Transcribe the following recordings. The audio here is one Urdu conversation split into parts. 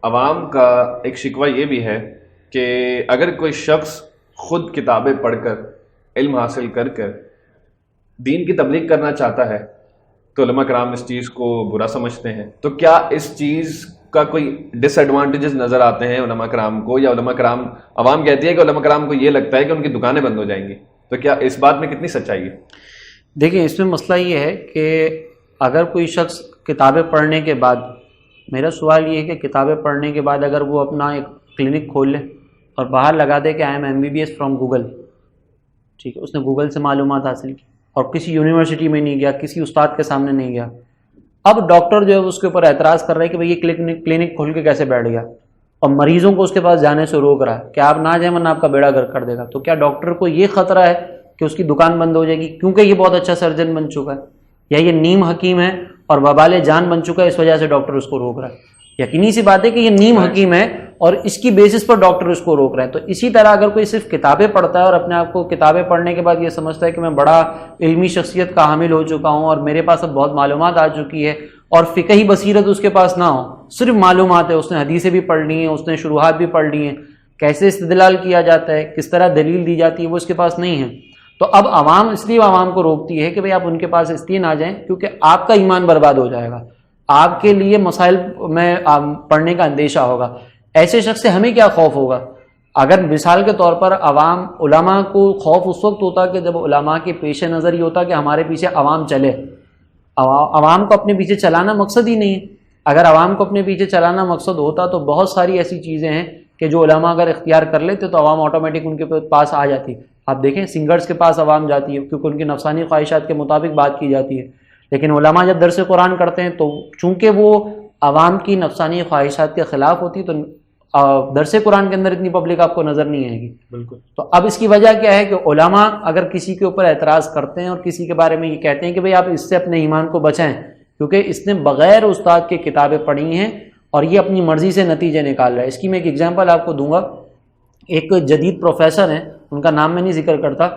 عوام کا ایک شکوہ یہ بھی ہے کہ اگر کوئی شخص خود کتابیں پڑھ کر علم حاصل کر کر دین کی تبلیغ کرنا چاہتا ہے تو علماء کرام اس چیز کو برا سمجھتے ہیں. تو کیا اس چیز کا کوئی ڈس ایڈوانٹیجز نظر آتے ہیں علماء کرام کو، یا علماء کرام، عوام کہتی ہے کہ علماء کرام کو یہ لگتا ہے کہ ان کی دکانیں بند ہو جائیں گی، تو کیا اس بات میں کتنی سچائی ہے؟ دیکھیں، اس میں مسئلہ یہ ہے کہ اگر کوئی شخص کتابیں پڑھنے کے بعد، میرا سوال یہ ہے کہ کتابیں پڑھنے کے بعد اگر وہ اپنا ایک کلینک کھول لے اور باہر لگا دے کہ I am MBBS from Google, ٹھیک ہے، اس نے گوگل سے معلومات حاصل کی اور کسی یونیورسٹی میں نہیں گیا، کسی استاد کے سامنے نہیں گیا، اب ڈاکٹر جو ہے اس کے اوپر اعتراض کر رہا ہے کہ بھئی یہ کلینک کھول کے کیسے بیٹھ گیا، اور مریضوں کو اس کے پاس جانے سے روک رہا ہے کہ آپ نہ جائیں ورنہ آپ کا بیڑا گرک کر دے گا. تو کیا ڈاکٹر کو یہ خطرہ ہے کہ اس کی دکان بند ہو جائے گی کیونکہ یہ بہت اچھا سرجن بن چکا ہے، یا یہ نیم حکیم ہے اور وبال جان بن چکا ہے، اس وجہ سے ڈاکٹر اس کو روک رہا ہے؟ یقینی سی بات ہے کہ یہ نیم حکیم ہے اور اس کی بیسس پر ڈاکٹر اس کو روک رہے ہیں. تو اسی طرح اگر کوئی صرف کتابیں پڑھتا ہے اور اپنے آپ کو کتابیں پڑھنے کے بعد یہ سمجھتا ہے کہ میں بڑا علمی شخصیت کا حامل ہو چکا ہوں اور میرے پاس اب بہت معلومات آ چکی ہے، اور فقہی بصیرت اس کے پاس نہ ہو، صرف معلومات ہے، اس نے حدیثیں بھی پڑھ لی ہیں، اس نے شروحات بھی پڑھ لی ہیں، کیسے استدلال کیا جاتا ہے، کس طرح دلیل دی جاتی ہے، وہ اس کے پاس نہیں ہے، تو اب عوام اس لیے عوام کو روکتی ہے کہ بھئی آپ ان کے پاس اس لیے نہ جائیں کیونکہ آپ کا ایمان برباد ہو جائے گا، آپ کے لیے مسائل میں پڑھنے کا اندیشہ ہوگا. ایسے شخص سے ہمیں کیا خوف ہوگا؟ اگر مثال کے طور پر عوام، علماء کو خوف اس وقت ہوتا کہ جب علماء کے پیش نظر یہ ہوتا کہ ہمارے پیچھے عوام چلے. عوام کو اپنے پیچھے چلانا مقصد ہی نہیں ہے. اگر عوام کو اپنے پیچھے چلانا مقصد ہوتا تو بہت ساری ایسی چیزیں ہیں کہ جو علماء اگر اختیار کر لیتے تو عوام آٹومیٹک ان کے پاس آ جاتی. آپ دیکھیں سنگرز کے پاس عوام جاتی ہے کیونکہ ان کی نفسانی خواہشات کے مطابق بات کی جاتی ہے، لیکن علماء جب درس قرآن کرتے ہیں تو چونکہ وہ عوام کی نفسانی خواہشات کے خلاف ہوتی تو درس قرآن کے اندر اتنی پبلک آپ کو نظر نہیں آئے گی. بالکل. تو اب اس کی وجہ کیا ہے کہ علماء اگر کسی کے اوپر اعتراض کرتے ہیں اور کسی کے بارے میں یہ کہتے ہیں کہ بھئی آپ اس سے اپنے ایمان کو بچائیں کیونکہ اس نے بغیر استاد کے کتابیں پڑھی ہیں اور یہ اپنی مرضی سے نتیجے نکال رہا ہے. اس کی میں ایک ایگزامپل آپ کو دوں گا. ایک جدید پروفیسر ہیں، ان کا نام میں نہیں ذکر کرتا،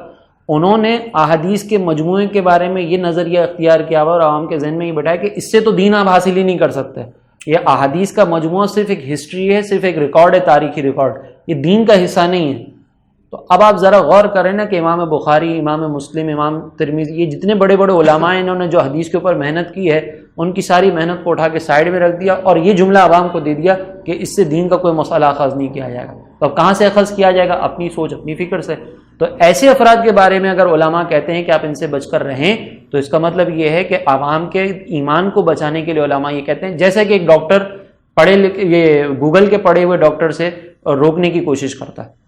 انہوں نے احادیث کے مجموعے کے بارے میں یہ نظریہ اختیار کیا ہوا اور عوام کے ذہن میں یہ بٹھایا کہ اس سے تو دین آپ حاصل ہی نہیں کر سکتے. یہ احادیث کا مجموعہ صرف ایک ہسٹری ہے، صرف ایک ریکارڈ ہے، تاریخی ریکارڈ، یہ دین کا حصہ نہیں ہے. تو اب آپ ذرا غور کریں نا کہ امام بخاری، امام مسلم، امام ترمذی، یہ جتنے بڑے بڑے علماء ہیں انہوں نے جو حدیث کے اوپر محنت کی ہے ان کی ساری محنت کو اٹھا کے سائڈ میں رکھ دیا اور یہ جملہ عوام کو دے دیا کہ اس سے دین کا کوئی مسئلہ اخذ نہیں کیا جائے گا. تو اب کہاں سے اخذ کیا جائے گا؟ اپنی سوچ، اپنی فکر سے. تو ایسے افراد کے بارے میں اگر علماء کہتے ہیں کہ آپ ان سے بچ کر رہیں تو اس کا مطلب یہ ہے کہ عوام کے ایمان کو بچانے کے لیے علماء یہ کہتے ہیں، جیسا کہ ایک ڈاکٹر پڑھے لکھے، یہ گوگل کے پڑھے ہوئے ڈاکٹر سے روکنے کی کوشش کرتا ہے.